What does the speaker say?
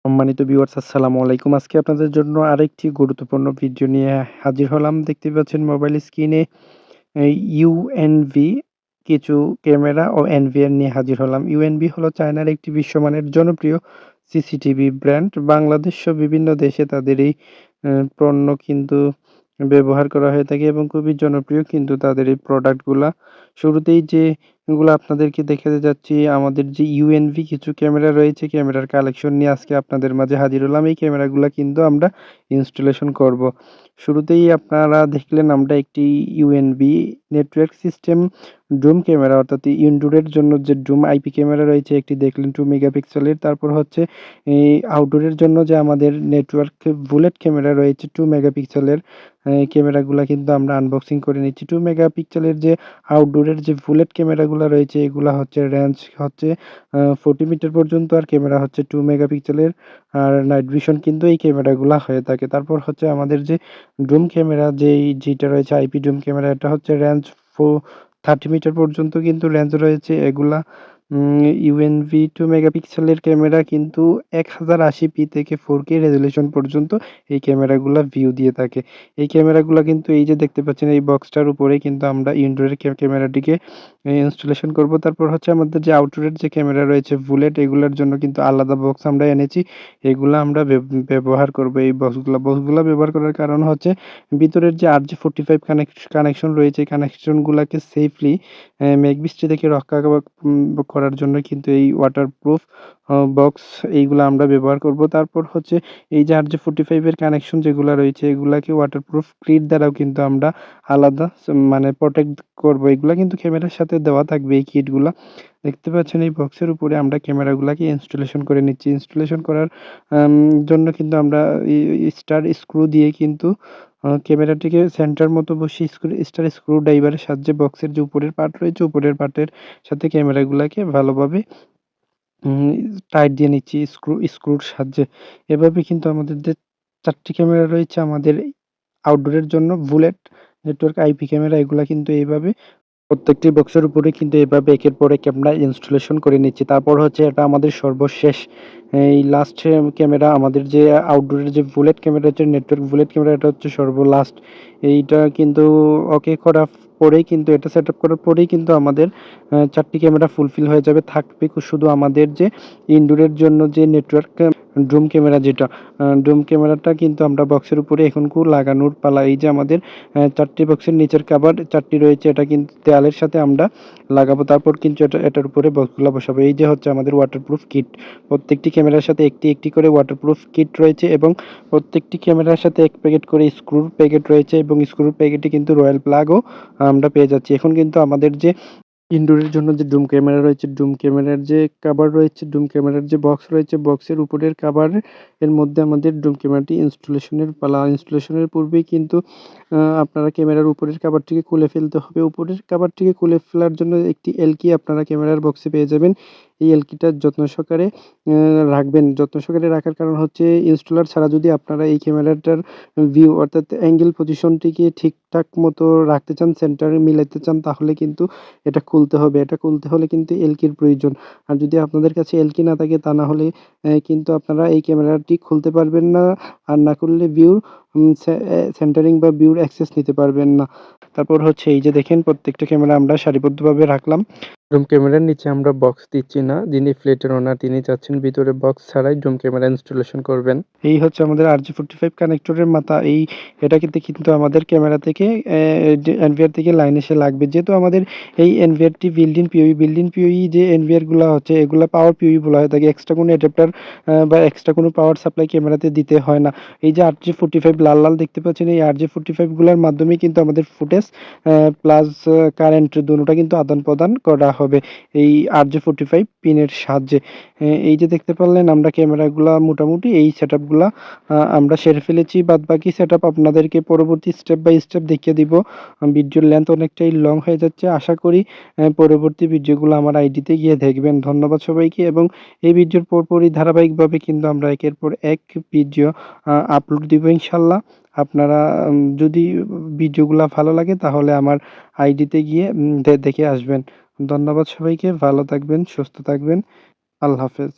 সম্মানিত ভিউয়ার্স আসসালামু আলাইকুম। আজকে আপনাদের জন্য আরেকটি গুরুত্বপূর্ণ ভিডিও নিয়ে হাজির হলাম। দেখতেই পাচ্ছেন মোবাইল স্ক্রিনে এই ইউএনভি কিছু ক্যামেরা ও এনভিআর নিয়ে হাজির হলাম। ইউএনভি হলো চায়নার একটি বিশ্বমানের জনপ্রিয় সিসিটিভি ব্র্যান্ড। বাংলাদেশ সহ বিভিন্ন দেশে তাদের এই পণ্য কিন্তু ব্যবহার করা হয়ে থাকে এবং খুবই জনপ্রিয় কিন্তু তাদের এই প্রোডাক্টগুলা। শুরুতেই যেগুলা আপনাদেরকে দেখাতে যাচ্ছি, আমাদের যে ইউএনভি কিছু ক্যামেরা রয়েছে, ক্যামেরার কালেকশন নিয়ে আজকে আপনাদের মাঝে হাজির হলাম। এই ক্যামেরাগুলা কিন্তু আমরা ইনস্টলেশন করব। শুরুতেই আপনারা দেখলেন আমরা একটি UNB network system drone camera অর্থাৎ ইনডোরের জন্য যে ড্রোন আইপি ক্যামেরা রয়েছে একটি দেখলেন 2 মেগাপিক্সেলের। তারপর হচ্ছে এই আউটডোরের জন্য যে আমাদের নেটওয়ার্ক বুলেট ক্যামেরা রয়েছে 2 মেগাপিক্সেলের। এই ক্যামেরাগুলা কিন্তু আমরা আনবক্সিং করে নিচ্ছি। 2 মেগাপিক্সেলের যে আউটডোরের যে বুলেট ক্যামেরাগুলা রয়েছে এগুলা হচ্ছে রেঞ্জ হচ্ছে 40 মিটার পর্যন্ত, আর ক্যামেরা হচ্ছে 2 মেগাপিক্সেলের। আর নাইট ভিশন কিন্তু এই ক্যামেরাগুলা হয়ে থাকে। তারপর হচ্ছে আমাদের যে ড্রোন ক্যামেরা যেটা রয়েছে আইপি ড্রোন ক্যামেরা, এটা হচ্ছে রেঞ্জ 30 মিটার পর্যন্ত কিন্তু রেঞ্জ রয়েছে এগুলা। ইউএনভি 2 মেগাপিক্সেলের ক্যামেরা কিন্তু 1080p থেকে 4K রেজোলিউশন পর্যন্ত এই ক্যামেরাগুলা ভিউ দিয়ে থাকে। এই ক্যামেরাগুলা কিন্তু এই যে দেখতে পাচ্ছেন এই বক্সটার উপরেই কিন্তু আমরা ইনডোরের ক্যামেরাটিকে ইনস্টলেশন করব। তারপর হচ্ছে আমাদের যে আউটডোরের যে ক্যামেরা রয়েছে বুলেট, এগুলার জন্য কিন্তু আলাদা বক্স আমরা এনেছি। এগুলা আমরা ব্যবহার করব এই বক্সগুলা ব্যবহার করার কারণ হচ্ছে ভিতরের যে RJ45 কানেকশন রয়েছে এই কানেকশনগুলাকে সেফলি মেঘবৃষ্টি থেকে রক্ষা করার জন্য কিন্তু এই ওয়াটারপ্রুফ বক্স এইগুলা আমরা ব্যবহার করব। তারপর হচ্ছে এই যে RJ45 এর কানেকশন যেগুলা রয়েছে এগুলাকে ওয়াটারপ্রুফ ক্লিপ দ্বারাও কিন্তু আমরা আলাদা মানে প্রোটেক্ট করব। এগুলা কিন্তু ক্যামেরার সাথে দেওয়া থাকবে এই কিটগুলা। দেখতে পাচ্ছেন এই বক্সের উপরে আমরা ক্যামেরাগুলাকে ইনস্টলেশন করে নিচ্ছি। ইনস্টলেশন করার জন্য কিন্তু আমরা স্টার স্ক্রু দিয়ে কিন্তু ক্যামেরাটিকে সেন্টার মতো বসিয়ে স্টার স্ক্রু ড্রাইভারের সাহায্যে বক্সের যে উপরের পার্ট রয়েছে উপরের পার্টের সাথে ক্যামেরাগুলাকে ভালোভাবে উম টাইট দিয়ে নিচ্ছি স্ক্রুর সাহায্যে। এভাবে কিন্তু আমাদের যে ৪ টি ক্যামেরা রয়েছে আমাদের আউটডোরের জন্য বুলেট নেটওয়ার্ক আইপি ক্যামেরা, এগুলা কিন্তু এইভাবে প্রত্যেকটি বক্সের উপরে কিন্তু এভাবে একের পর এক আমরা ইনস্টলেশন করে নিচ্ছি। তারপর হচ্ছে এটা আমাদের সর্বশেষ এই লাস্ট ক্যামেরা, আমাদের যে আউটডোরের যে বুলেট ক্যামেরা হচ্ছে নেটওয়ার্ক বুলেট ক্যামেরা, এটা হচ্ছে সর্বলাস্ট। এইটা কিন্তু ওকে করার পরেই কিন্তু এটা সেটআপ করার পরেই কিন্তু আমাদের ৪ টি ক্যামেরা ফুলফিল হয়ে যাবে। থাকবে শুধু আমাদের যে ইনডোরের জন্য যে নেটওয়ার্ক ড্রোন ক্যামেরা যেটা ড্রোন ক্যামেরাটা কিন্তু আমরা বক্সের উপরে এখনকু লাগানোর পালা। এই যে আমাদের ৪ টি বক্সের নিচের কভার ৪ টি রয়েছে, এটা কিন্তু দেয়ালের সাথে আমরা লাগাবো। তারপর কিন্তু এটার উপরে বক্সগুলা বসাবো। এই যে হচ্ছে আমাদের ওয়াটারপ্রুফ কিট। প্রত্যেকটি ক্যামেরার সাথে একটি করে ওয়াটারপ্রুফ কিট রয়েছে এবং প্রত্যেকটি ক্যামেরার সাথে ১ প্যাকেট করে স্ক্রুর প্যাকেট রয়েছে এবং স্ক্রুর প্যাকেটে কিন্তু রয়্যাল প্লাগও আমরা পেয়ে যাচ্ছি। এখন কিন্তু আমাদের যে ইনডোরের জন্য যে ডুম ক্যামেরা রয়েছে, ডুম ক্যামেরার যে কভার রয়েছে, ডুম ক্যামেরার যে বক্স রয়েছে, বক্সের উপরের কভার এর মধ্যে আমাদের ডুম ক্যামেরাটি ইনস্টলেশনের পালা। ইনস্টলেশনের পূর্বেই কিন্তু আপনারা ক্যামেরার উপরের কভারটিকে খুলে ফেলতে হবে। উপরের কভারটিকে খুলে ফেলার জন্য একটি এলকি আপনারা ক্যামেরার বক্সে পেয়ে যাবেন। এই এলকিটা যত্ন সহকারে রাখবেন। যত্ন সহকারে রাখার কারণ হচ্ছে ইনস্টলার ছাড়া যদি আপনারা এই ক্যামেরাটার ভিউ অর্থাৎ অ্যাঙ্গেল পজিশনটিকে ঠিকঠাক মতো রাখতে চান, সেন্টারে মিলাতে চান, তাহলে কিন্তু এটা খুলতে হবে। এটা খুলতে হলে কিন্তু এলকির প্রয়োজন। আর যদি আপনাদের কাছে এলকি না থাকে তা না হলে কিন্তু আপনারা এই ক্যামেরাটি খুলতে পারবেন না। আর না খুললে ভিউর সেন্টারিং বা ভিউর অ্যাক্সেস নিতে পারবেন না। তারপর হচ্ছে এই যে দেখেন প্রত্যেকটা ক্যামেরা আমরা সারিবদ্ধভাবে রাখলাম। ড্রোন ক্যামেরার নিচে আমরা বক্স দিচ্ছি না। যিনি ফ্ল্যাটের ওনার তিনি চাচ্ছেন ভিতরে বক্স ছাড়াই ড্রোন ক্যামেরা ইনস্টলেশন করবেন। এই হচ্ছে আমাদের RJ45 কানেক্টরের মাথা। এটা কিন্তু আমাদের ক্যামেরা থেকে এনভিআর থেকে লাইন এসে লাগবে। যেহেতু আমাদের এই এনভিআরটি বিল্ট ইন পিওই যে এনভিআর গুলা হচ্ছে এগুলা পাওয়ার পিওই বলা হয়ে থাকে। এক্সট্রা কোনো অ্যাডাপ্টার বা এক্সট্রা কোনো পাওয়ার সাপ্লাই ক্যামেরাতে দিতে হয় না। এই যে RJ45 লাল লাল দেখতে পাচ্ছেন, এই RJ45 গুলার মাধ্যমেই কিন্তু আমাদের ফুটেজ প্লাস কারেন্ট দোনোটা কিন্তু আদান-প্রদান করা হবে এই RJ45 পিনের সাহায্যে। এই যে দেখতে পারলেন আমরা ক্যামেরাগুলা মোটামুটি এই সেটআপগুলা আমরা সেরে ফেলেছি। বাদবাকি সেটআপ আপনাদেরকে পরবর্তী স্টেপ বাই স্টেপ দেখিয়ে দিব। ভিডিওর লেন্থ অনেকটাই লং হয়ে যাচ্ছে। আশা করি পরবর্তী ভিডিওগুলো আমার আইডিতে গিয়ে দেখবেন। ধন্যবাদ সবাইকে। এবং এই ভিডিওর পরপরই ধারাবাহিকভাবে কিন্তু আমরা একের পর এক ভিডিও আপলোড দিব ইনশাআল্লাহ। আপনারা যদি ভিডিওগুলা ভালো লাগে তাহলে আমার আইডিতে গিয়ে দেখে আসবেন। ধন্যবাদ সবাইকে। ভালো থাকবেন, সুস্থ থাকবেন। আল্লাহ হাফেজ।